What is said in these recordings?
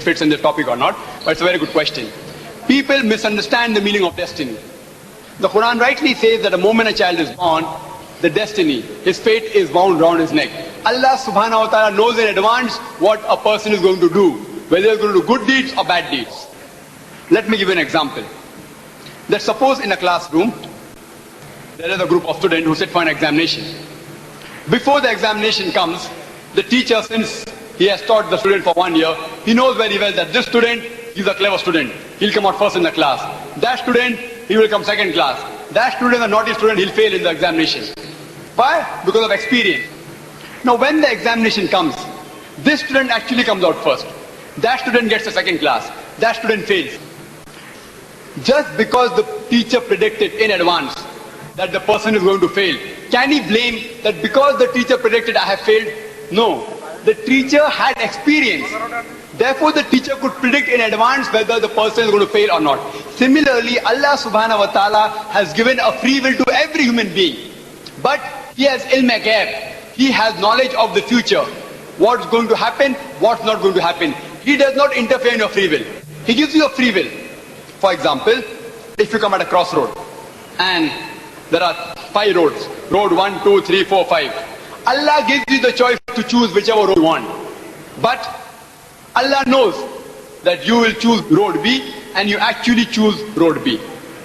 fits in the topic or not, but it's a very good question. People misunderstand the meaning of destiny. The Quran rightly says that the moment a child is born, the destiny, his fate is wound round his neck. Allah subhanahu wa ta'ala knows in advance what a person is going to do, whether he's going to do good deeds or bad deeds. Let me give you an example. Let's suppose in a classroom, there is a group of students who sit for an examination. Before the examination comes, the teacher, since he has taught the student for 1 year, he knows very well that this student is a clever student. He'll come out first in the class. That student, he will come second class. That student, the naughty student, he'll fail in the examination. Why? Because of experience. Now when the examination comes, this student actually comes out first. That student gets a second class. That student fails. Just because the teacher predicted in advance that the person is going to fail, can he blame that because the teacher predicted I have failed? No. The teacher had experience. Therefore the teacher could predict in advance whether the person is going to fail or not. Similarly, Allah subhanahu wa ta'ala has given a free will to every human being. But He has ilm ghaib. He has knowledge of the future. What's going to happen, what's not going to happen. He does not interfere in your free will. He gives you a free will. For example, if you come at a crossroad and there are 5 roads, road 1, 2, 3, 4, 5. Allah gives you the choice to choose whichever road you want. But Allah knows that you will choose road B and you actually choose road B.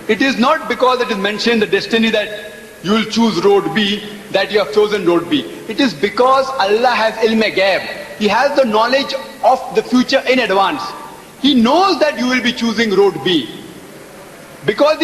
It is not because it is mentioned in the destiny that you will choose road B that you have chosen road B. It is because Allah has ilm ghaib. He has the knowledge of the future in advance. He knows that you will be choosing road B. Because